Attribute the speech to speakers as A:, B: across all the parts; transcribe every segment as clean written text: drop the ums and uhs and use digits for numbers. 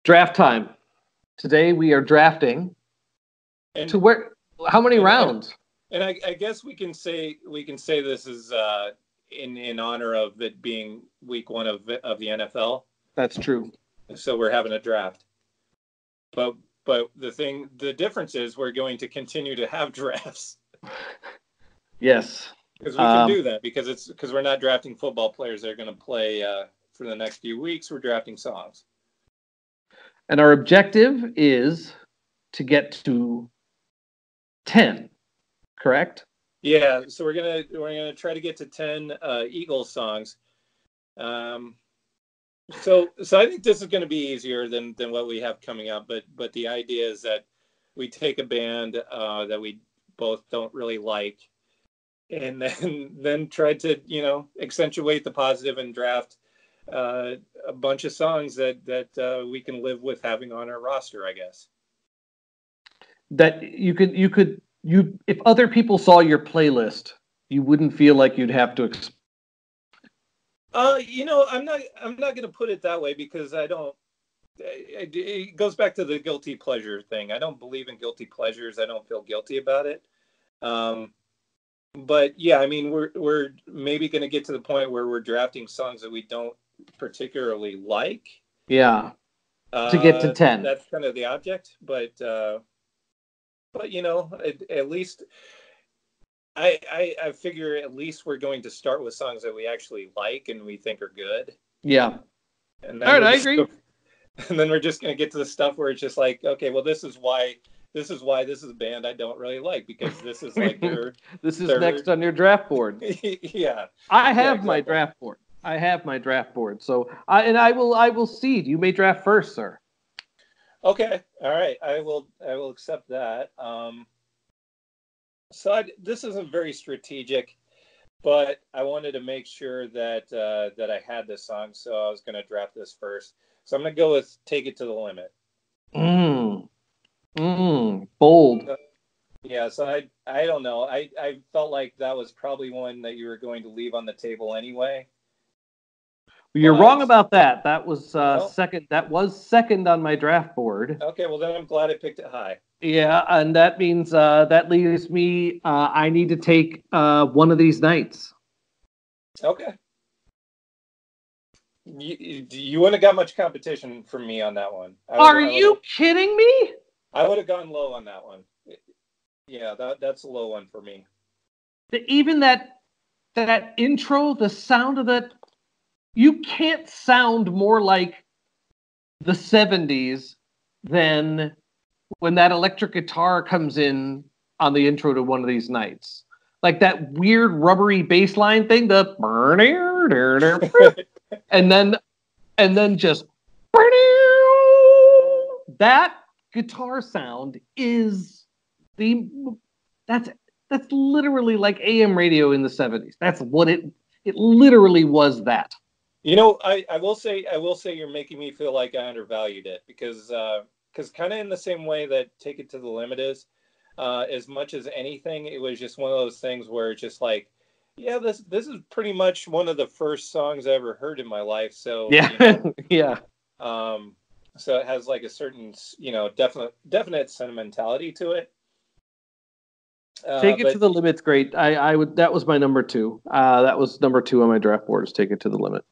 A: Draft time. Today we are drafting
B: And
A: to where? How many rounds?
B: and I guess we can say this is in honor of it being week one of the NFL.
A: That's true.
B: So we're having a draft. But the difference is we're going to continue to have drafts
A: Yes.
B: because we can do that because we're not drafting football players that are going to play for the next few weeks. We're drafting songs.
A: And our objective is to get to 10, correct?
B: Yeah, so we're gonna try to get to 10 Eagles songs. So I think this is going to be easier than what we have coming up. But the idea is that we take a band that we both don't really like, and then try to accentuate the positive and draft a bunch of songs that we can live with having on our roster, I guess.
A: That you could if other people saw your playlist, you wouldn't feel like you'd have to.
B: I'm not going to put it that way because I don't. It goes back to the guilty pleasure thing. I don't believe in guilty pleasures. I don't feel guilty about it. But yeah, I mean, we're maybe going to get to the point where we're drafting songs that we don't particularly like.
A: Yeah. To get to 10.
B: That's kind of the object, but at least I figure at least we're going to start with songs that we actually like and we think are good.
A: Yeah.
B: And then
A: all right, I agree.
B: And then we're just going to get to the stuff where it's just like, okay, well, this is why this is a band I don't really like because this is like
A: this is next on your draft board.
B: Yeah.
A: I have my draft board. So I will cede. You may draft first, sir.
B: Okay. All right. I will accept that. So this isn't very strategic, but I wanted to make sure that that I had this song, so I was going to draft this first. So I'm going to go with "Take It to the Limit."
A: Bold.
B: Yeah. So I don't know. I felt like that was probably one that you were going to leave on the table anyway.
A: You're wrong about that. That was second. That was second on my draft board.
B: Okay, well then I'm glad I picked it high.
A: Yeah, and that means that leaves me. I need to take One of These Nights.
B: Okay. You wouldn't have got much competition from me on that one.
A: Are you kidding me?
B: I would have gone low on that one. Yeah, that's a low one for me.
A: Even that intro, the sound of that. You can't sound more like the 70s than when that electric guitar comes in on the intro to One of These Nights. Like that weird rubbery bass line thing, the and then just that guitar sound is that's literally like AM radio in the 70s. That's what it literally was that.
B: I will say you're making me feel like I undervalued it because kind of in the same way that Take It to the Limit is, as much as anything, it was just one of those things where it's just like, yeah, this is pretty much one of the first songs I ever heard in my life. So
A: yeah, yeah.
B: So it has like a certain definite sentimentality to it.
A: Take It to the Limit's great. I would. That was my number 2. That was number 2 on my draft board. Is Take It to the Limit.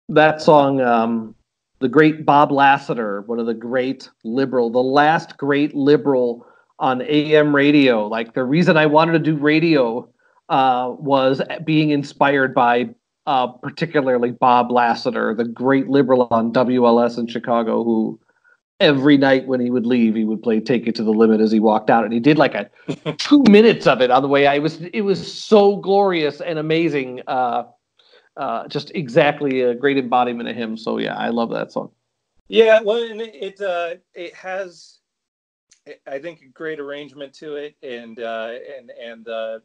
A: That song, the great Bob Lasseter, one of the the last great liberal on AM radio. Like the reason I wanted to do radio was being inspired by particularly Bob Lasseter, the great liberal on WLS in Chicago, who every night when he would leave, he would play "Take It to the Limit" as he walked out, and he did like a 2 minutes of it on the way out. It was so glorious and amazing. Just exactly a great embodiment of him. So yeah, I love that song.
B: Yeah, well, and it has, I think, a great arrangement to it, and the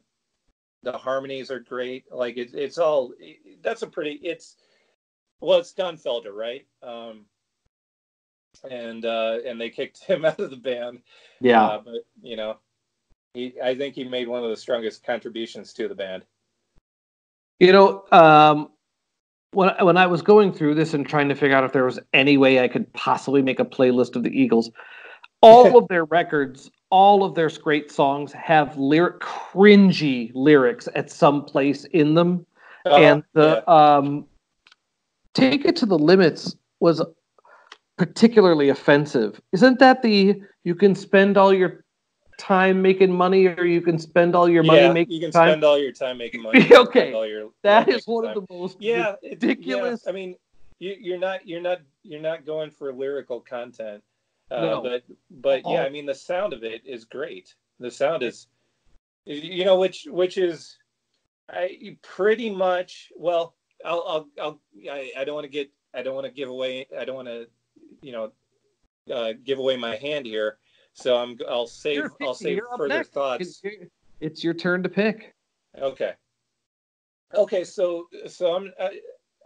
B: harmonies are great. Like it's all that's a pretty. It's Don Felder, right? And they kicked him out of the band.
A: Yeah,
B: but I think he made one of the strongest contributions to the band.
A: when I was going through this and trying to figure out if there was any way I could possibly make a playlist of the Eagles, all of their records, all of their great songs have cringy lyrics at some place in them, and
B: Yeah.
A: the "Take It to the Limits" was particularly offensive. Isn't that the "you can spend all your time making money, or you can spend all your money
B: Yeah,
A: making
B: you can
A: time"?
B: spend all your time making money. You can spend
A: Okay,
B: all your love
A: that is
B: making
A: one of
B: time.
A: the most
B: Yeah,
A: ridiculous.
B: I mean, you're not going for lyrical content,
A: No,
B: but yeah, I
A: all
B: mean, the sound of it is great. The sound is, which is, I pretty much. Well, I don't want to get, I don't want to give away, I don't want to, you know, give away my hand here. So I'll save
A: you're up
B: further
A: next.
B: thoughts.
A: It's your turn to pick.
B: Okay. Okay, so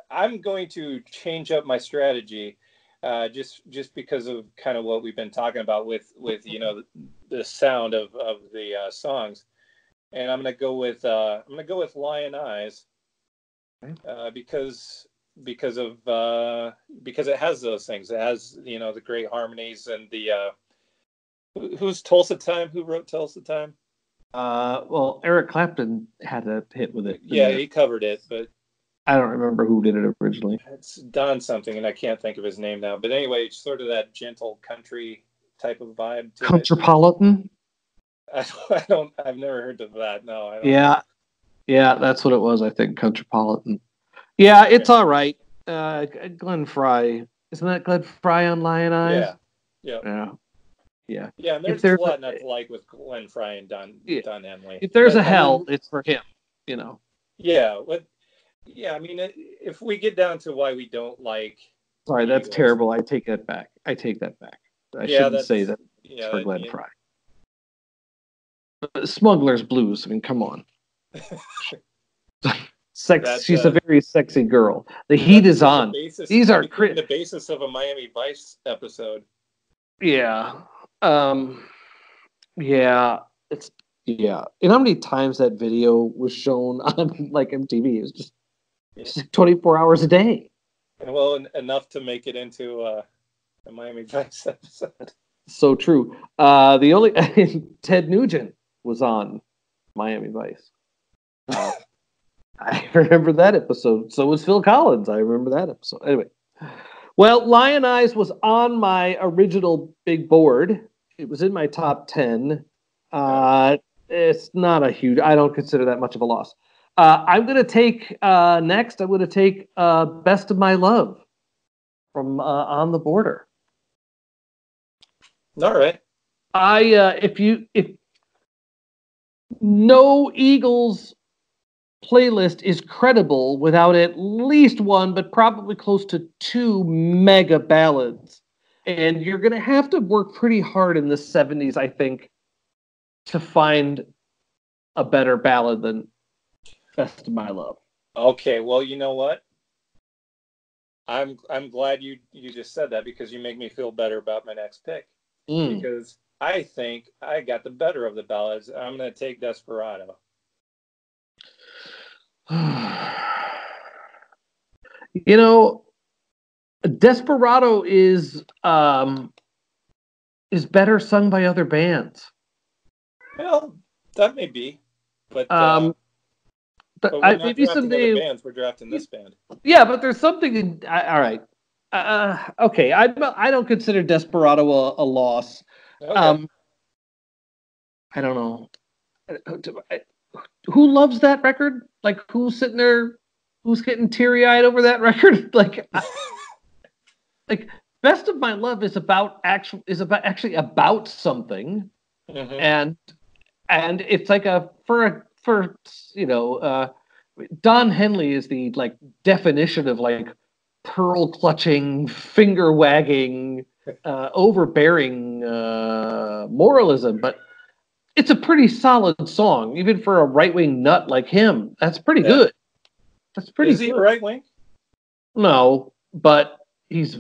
B: I'm going to change up my strategy, just because of kind of what we've been talking about with the sound of the songs, and I'm gonna go with Lion Eyes, because because it has those things. It has the great harmonies and the who's Tulsa Time? Who wrote Tulsa Time?
A: Well, Eric Clapton had a hit with it, didn't
B: Yeah,
A: he?
B: he covered it, but
A: I don't remember who did it originally.
B: it's Don something, and I can't think of his name now. But anyway, it's sort of that gentle country type of vibe to it.
A: Contrapolitan.
B: I've never heard of that. No, I don't know.
A: Yeah, yeah, that's what it was. I think Contrapolitan. Yeah,
B: Okay.
A: it's all right. Glenn Fry, isn't that Glenn Fry on Lion Eyes?
B: Yeah. Yeah.
A: Yeah, yeah.
B: Yeah. And
A: If
B: there's a
A: there's a
B: lot not to like with Glenn Fry and
A: yeah,
B: Don Henley.
A: if there's a
B: But I
A: hell,
B: mean,
A: it's for him. You know.
B: yeah. Yeah. I mean, if we get down to why we don't like
A: Sorry,
B: the
A: that's
B: Eagles,
A: terrible. I take that back. I take that back. I
B: yeah,
A: shouldn't say
B: that's
A: that it's for
B: yeah.
A: Glenn Fry. Smuggler's Blues. I mean, come on. Sex.
B: that
A: She's a very sexy girl. The
B: that
A: heat is on. These are
B: became the basis of a Miami Vice episode.
A: yeah. Um, yeah. It's yeah. And how many times that video was shown on like MTV? It was
B: Yeah.
A: just like 24 hours a day.
B: Well, enough to make it into a Miami Vice episode.
A: So true. The only Ted Nugent was on Miami Vice. Uh, I remember that episode. So was Phil Collins. I remember that episode. Anyway, well, Lion Eyes was on my original big board. It was in my top 10. Uh, it's not a huge, I don't consider that much of a loss. I'm going to take next, I'm going to take Best of My Love from On the Border.
B: All right.
A: If no Eagles playlist is credible without at least one, but probably close to two mega ballads. And you're going to have to work pretty hard in the 70s, I think, to find a better ballad than Best of My Love.
B: Okay. Well, you know what? I'm glad you just said that, because you make me feel better about my next pick,
A: Mm.
B: because I think I got the better of the ballads. I'm going to take Desperado.
A: You know, Desperado is better sung by other bands.
B: Well, that may be, but we're not
A: Maybe
B: drafting other
A: someday.
B: bands. We're drafting this band.
A: Yeah, but there's something in. All right. Okay. I don't consider Desperado a loss.
B: Okay.
A: Um, I don't know. Who loves that record? Like, who's sitting there? Who's getting teary eyed over that record? Like, Best of My Love is actually about something,
B: Mm-hmm.
A: and it's like for Don Henley is the like definition of like pearl clutching, finger wagging, overbearing moralism, but it's a pretty solid song, even for a right wing nut like him. That's pretty
B: Yeah.
A: good. That's pretty
B: Is he
A: good.
B: right wing?
A: No, but he's.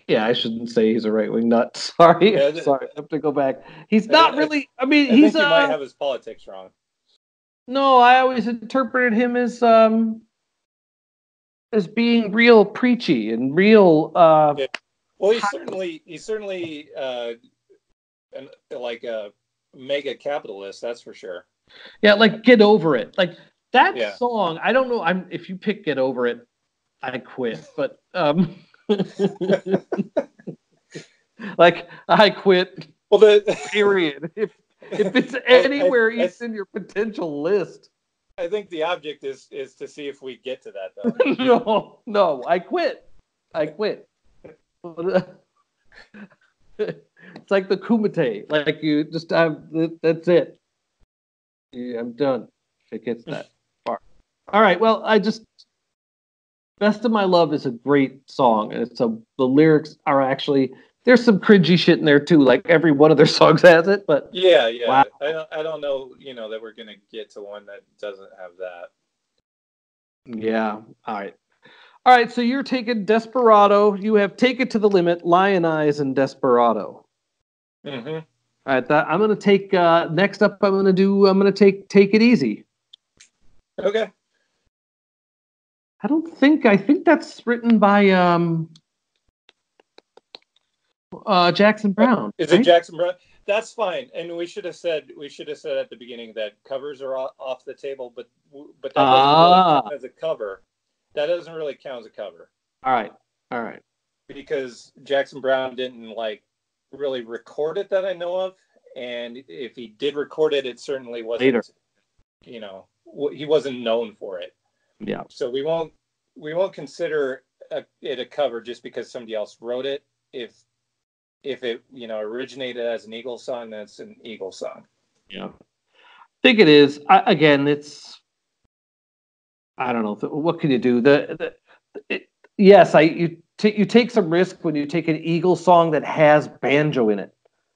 A: Yeah, I shouldn't say he's a right wing nut. Sorry,
B: Yeah,
A: sorry. I have to go back. He's not really. I mean,
B: I
A: he's
B: think you might have his politics wrong.
A: No, I always interpreted him as as being real preachy and real.
B: Yeah. Well, he's certainly like a mega capitalist. That's for sure.
A: Yeah, like Get Over It. Like that
B: Yeah.
A: song, I don't know. If you pick Get Over It, I quit. But like I quit.
B: Well, the
A: Period. If it's
B: I,
A: anywhere
B: I
A: even in your potential list,
B: I think the object is to see if we get to that though.
A: no, I quit. I quit. It's like the Kumite. Like you just, that's it. Yeah, I'm done. If it gets that far. All right. Well, Best of My Love is a great song, and the lyrics are actually there's some cringy shit in there too. Like every one of their songs has it, but
B: Yeah,
A: wow.
B: yeah. I don't know, that we're gonna get to one that doesn't have that.
A: Yeah. All right. All right. So you're taking Desperado. You have Take It to the Limit, Lionize, and Desperado.
B: Mm-hmm.
A: All right. I'm gonna take next up. I'm gonna Take It Easy.
B: Okay.
A: I think that's written by Jackson Brown,
B: Is it
A: right?
B: Jackson Brown? That's fine. And we should have said at the beginning that covers are off the table, but that doesn't really count
A: Ah,
B: as a cover. That doesn't really count as a cover
A: all right, all right.
B: because Jackson Brown didn't like really record it that I know of, and if he did record it, it certainly
A: Later.
B: wasn't. He wasn't known for it.
A: Yeah.
B: So we won't consider it a cover just because somebody else wrote it. If it originated as an Eagles song, that's an Eagles song.
A: Yeah. I think it is. Again, I don't know. What can you do? Yes, you take some risk when you take an Eagles song that has banjo in it,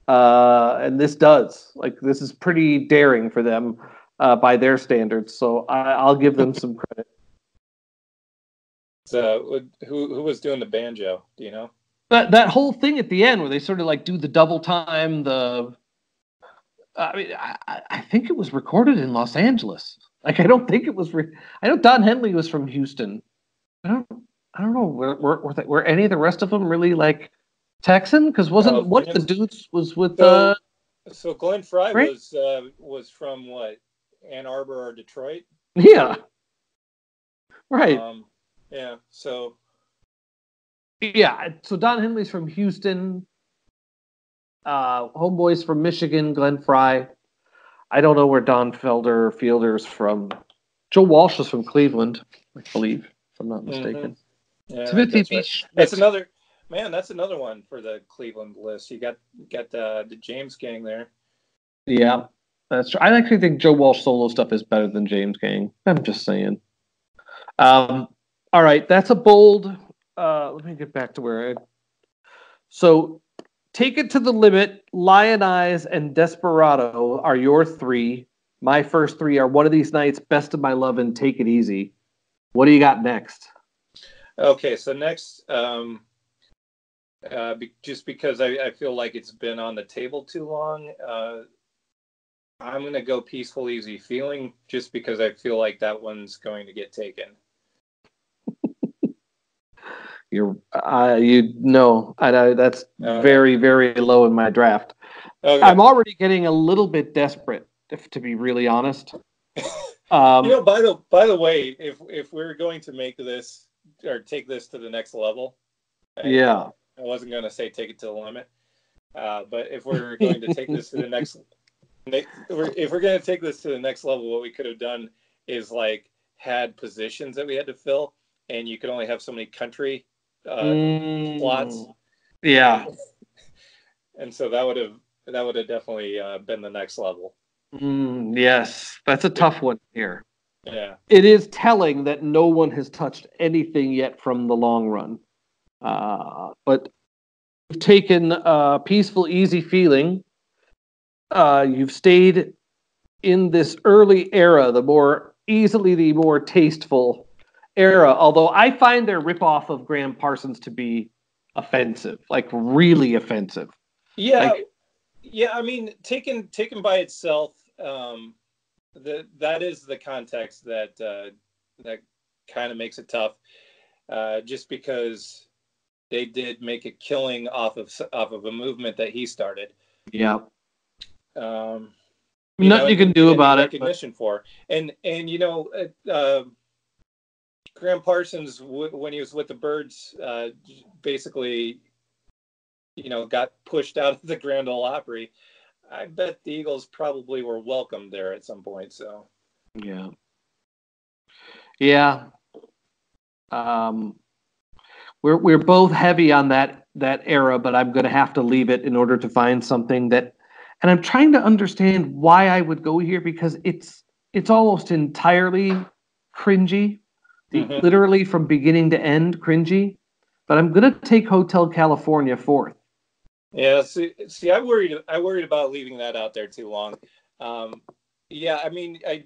A: and this does. Like this is pretty daring for them by their standards. So I'll give them some credit.
B: So who was doing the banjo? Do you know?
A: That whole thing at the end where they sort of like do the double time, I mean, I think it was recorded in Los Angeles. Like, I don't think it was. I know Don Henley was from Houston. I don't. I don't know. Were any of the rest of them really like Texan? Because wasn't one of the dudes was with
B: So so Glenn Fry
A: Frank?
B: was from what, Ann Arbor or Detroit?
A: Yeah. Right.
B: Yeah. So
A: Yeah. So Don Henley's from Houston. Homeboy's from Michigan. Glenn Fry. I don't know where Don Fielder's from. Joe Walsh is from Cleveland, I believe, if I'm not
B: mhm.
A: mistaken.
B: Yeah, I think
A: Timothy
B: that's
A: B.
B: right. That's
A: Schmidt.
B: another man. That's another one for the Cleveland list. You got the James Gang there.
A: Yeah, that's true. I actually think Joe Walsh solo stuff is better than James Gang. I'm just saying. Um, all right, that's a bold. Let me get back to where. So, Take It to the Limit, Lionize, and Desperado are your three. My first three are One of These Nights, Best of My Love, and Take It Easy. What do you got next?
B: Okay, so next, just because I feel like it's been on the table too long, I'm gonna go Peaceful Easy Feeling, just because I feel like that one's going to get taken.
A: That's
B: Okay.
A: very, very low in my draft.
B: Okay.
A: I'm already getting a little bit desperate, to be really honest.
B: By the way, if we're going to make this or take this to the next level,
A: Yeah.
B: I wasn't going to say take it to the limit, but if we're going to take this to the next, if we're going to take this to the next level, what we could have done is like had positions that we had to fill, and you could only have so many country slots,
A: Yeah.
B: and so that would have definitely been the next level.
A: Yes, that's a tough one here.
B: Yeah.
A: It is telling that no one has touched anything yet from the long run. But you've taken Peaceful, Easy Feeling. You've stayed in this early era, the more tasteful era. Although I find their ripoff of Graham Parsons to be offensive, like really offensive.
B: Yeah,
A: Like,
B: yeah. I mean, taken by itself, that is the context that kind of makes it tough. just because they did make a killing off of a movement that he started.
A: Yeah.
B: Nothing
A: you can do about it.
B: Recognition for, and Graham Parsons, when he was with the Byrds, basically, got pushed out of the Grand Ole Opry. I bet the Eagles probably were welcomed there at some point. So,
A: yeah. We're both heavy on that era, but I'm going to have to leave it in order to find something that. And I'm trying to understand why I would go here, because it's almost entirely cringy, literally from beginning to end cringy. But I'm going to take Hotel California fourth.
B: Yeah, see, I worried about leaving that out there too long. Yeah, I mean, I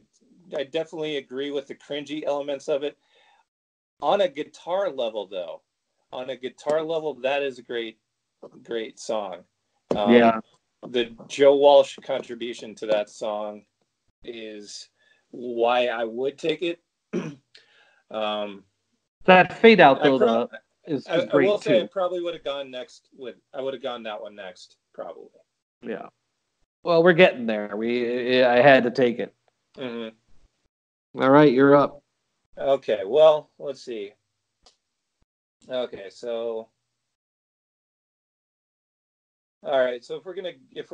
B: definitely agree with the cringy elements of it. On a guitar level, though, that is a great song.
A: Yeah.
B: The Joe Walsh contribution to that song is why I would take it.
A: That fade out though is great too. I will say
B: I probably would have gone next I would have gone that one next, probably.
A: Yeah. Well, we're getting there. I had to take it.
B: Mm-hmm.
A: All right, you're up.
B: Okay, well, let's see. Okay, so all right, so if we're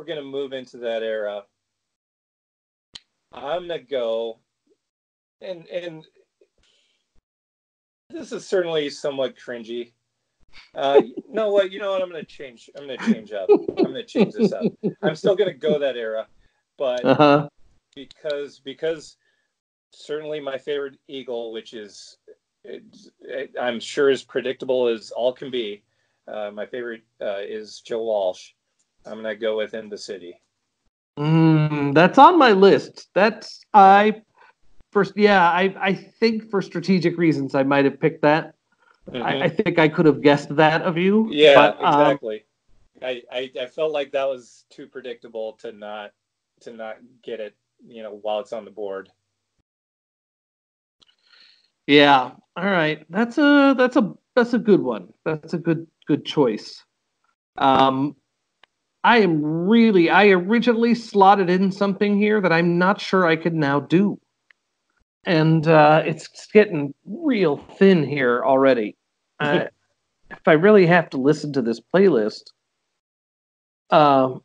B: gonna move into that era, I'm gonna go, and this is certainly somewhat cringy. No, what? You know what? I'm gonna change up. I'm gonna change this up. I'm still gonna go that era, but because certainly my favorite Eagle, which is I'm sure as predictable as all can be. My favorite is Joe Walsh. I'm gonna go with In the City.
A: That's on my list. I think for strategic reasons I might have picked that. Mm-hmm. I think I could have guessed that of you.
B: Yeah, but, exactly. I felt like that was too predictable to not get it, while it's on the board.
A: Yeah. All right. That's a good one. That's a good choice. I originally slotted in something here that I'm not sure I could now do. And it's getting real thin here already. If I really have to listen to this playlist, I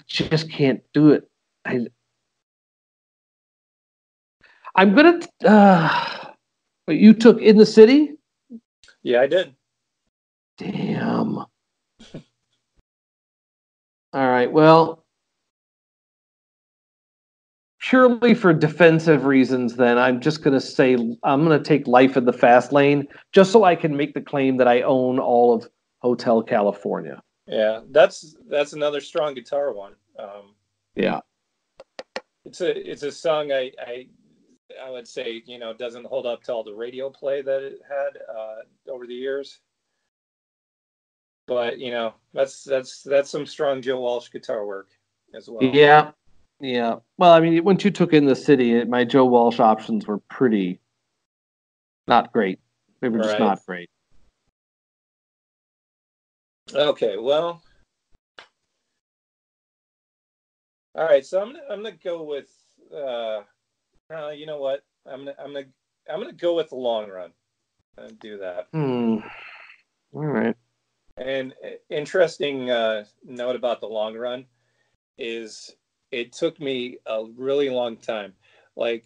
A: just can't do it. I'm gonna. You took In the City?
B: Yeah, I did.
A: Damn. All right. Well, purely for defensive reasons, then I'm just gonna say I'm gonna take Life in the Fast Lane, just so I can make the claim that I own all of Hotel California.
B: Yeah, that's another strong guitar one.
A: Yeah.
B: It's a song I would say, doesn't hold up to all the radio play that it had over the years. But that's some strong Joe Walsh guitar work as well.
A: Yeah. Well, I mean, once you took In the City, my Joe Walsh options were pretty not great. They were just not great.
B: Okay, well, all right. So I'm gonna go with you know what? I'm gonna go with The Long Run and do that.
A: All right.
B: And interesting note about The Long Run is it took me a really long time. Like,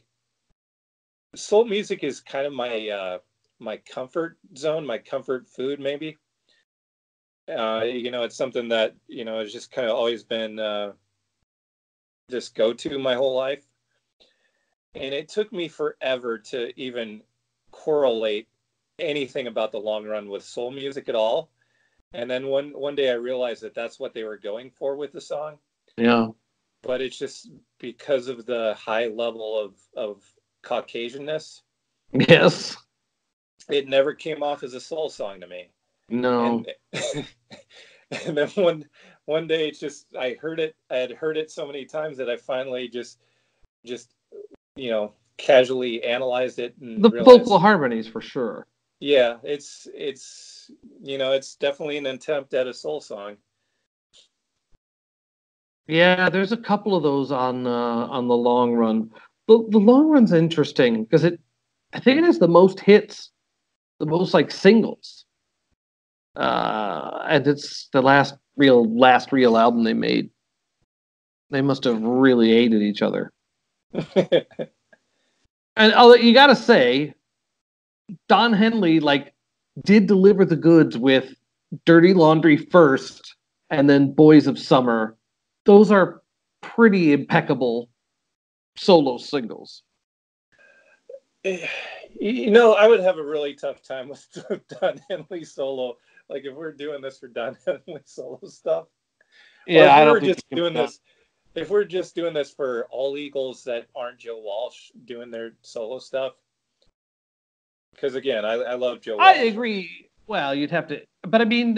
B: soul music is kind of my my comfort zone, my comfort food, maybe. It's something that has just kind of always been just go to my whole life. And it took me forever to even correlate anything about The Long Run with soul music at all. And then one day I realized that that's what they were going for with the song.
A: Yeah.
B: But it's just because of the high level of Caucasianness.
A: Yes.
B: It never came off as a soul song to me.
A: No.
B: And then one day it's just I had heard it so many times that I finally just casually analyzed it and
A: The vocal
B: realized,
A: harmonies for sure.
B: yeah, it's definitely an attempt at a soul song.
A: Yeah, there's a couple of those on the long run. The long run's interesting because I think it has the most hits, the most like singles. And it's the last real album they made. They must have really hated each other. And you got to say, Don Henley like did deliver the goods with Dirty Laundry first, and then Boys of Summer. Those are pretty impeccable solo singles.
B: I would have a really tough time with Don Henley solo. Like if we're doing this for Don Henley solo stuff, or
A: Yeah, I don't think you can.
B: if we're just doing this for all Eagles that aren't Joe Walsh doing their solo stuff. Because again, I love Joe
A: I
B: Walsh.
A: agree. Well, you'd have to, but I mean,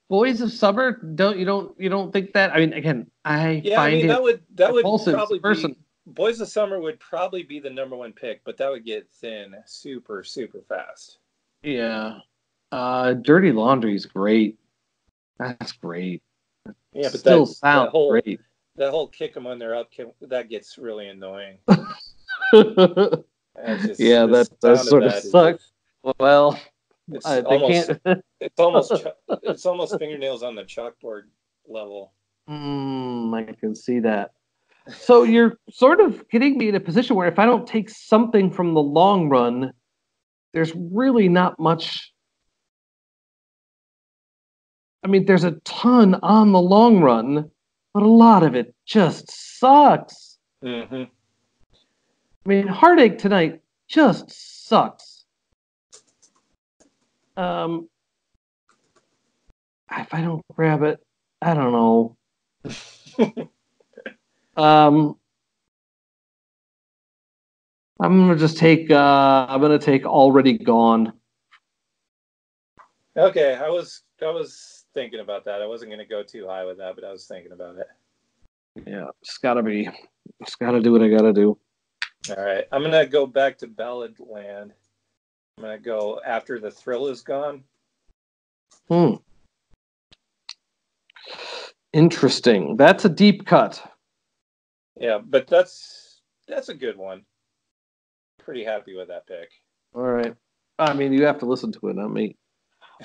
A: Boys of Summer. You don't think that? I mean, again, I
B: Yeah, I
A: find
B: mean
A: it
B: that would
A: repulsive as a
B: probably
A: person.
B: be Boys of Summer would probably be the number one pick, but that would get thin super super fast.
A: Yeah, Dirty Laundry is great. That's great.
B: Yeah, but
A: Still sounds great.
B: that whole kick them when they're up that gets really annoying. It's just
A: Yeah,
B: the
A: that does
B: sound of
A: sort of
B: that is
A: suck.
B: just
A: Well,
B: it's
A: they
B: almost
A: can't.
B: it's almost it's almost fingernails on the chalkboard level.
A: I can see that. So you're sort of getting me in a position where if I don't take something from the long run, there's really not much. I mean, there's a ton on the long run, but a lot of it just sucks.
B: Mm-hmm.
A: I mean, Heartache Tonight just sucks. Um, if I don't grab it, I don't know. Um, I'm gonna take Already Gone.
B: Okay, I was thinking about that. I wasn't going to go too high with that, but I was thinking about it.
A: Yeah, just gotta do what I gotta do.
B: All right, I'm going to go back to Ballad Land. I'm going to go After the Thrill Is Gone.
A: Hmm. Interesting. That's a deep cut.
B: Yeah, but that's a good one. Pretty happy with that pick.
A: All right. I mean, you have to listen to it, not me.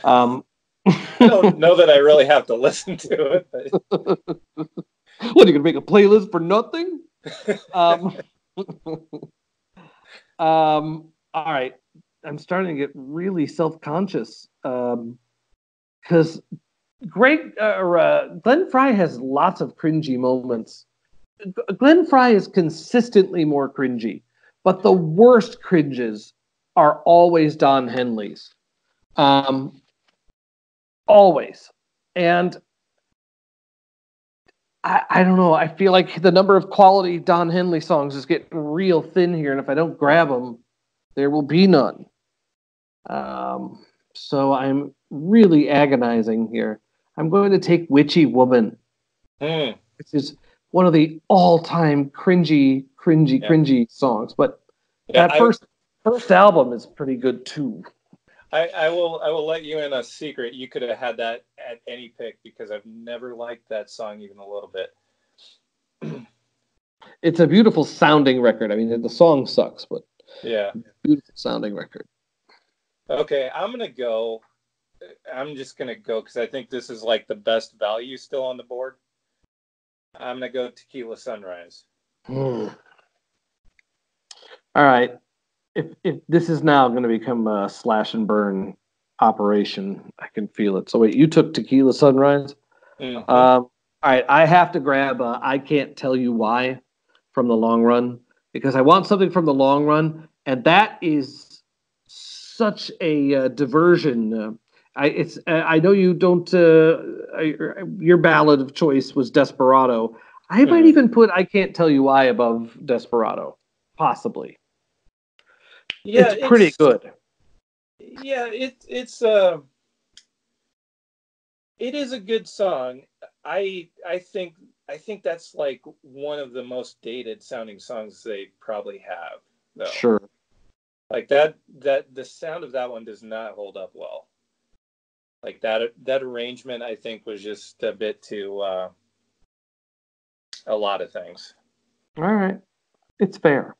A: Um,
B: I don't know that I really have to listen to it.
A: what are you gonna make a playlist for nothing? Um, all right. I'm starting to get really self-conscious because Glenn Fry has lots of cringy moments. Glenn Fry is consistently more cringy, but the worst cringes are always Don Henley's. Um, always. And I don't know. I feel like the number of quality Don Henley songs is getting real thin here, and if I don't grab them, there will be none. So I'm really agonizing here. I'm going to take Witchy Woman.
B: Mm,
A: This is one of the all-time
B: yeah,
A: cringy songs. But
B: yeah.
A: that first album is pretty good too.
B: I will let you in a secret. You could have had that at any pick because I've never liked that song even a little bit.
A: It's a beautiful sounding record. I mean, the song sucks, but
B: Yeah.
A: beautiful sounding record.
B: Okay, I'm just gonna go because I think this is like the best value still on the board. I'm gonna go Tequila Sunrise.
A: Hmm. All right. If this is now going to become a slash and burn operation, I can feel it. So wait, you took Tequila Sunrise.
B: Mm-hmm.
A: All right, I have to grab. I can't tell you why from the long run because I want something from the long run, and that is such a diversion. I know you don't. Your ballad of choice was Desperado. I might
B: Mm-hmm.
A: even put I can't tell you why above Desperado, possibly.
B: Yeah,
A: It's pretty good.
B: it is a good song. I think that's like one of the most dated sounding songs they probably have. though.
A: Sure.
B: Like that the sound of that one does not hold up well. Like that arrangement, I think, was just a bit too a lot of things.
A: All right. It's fair.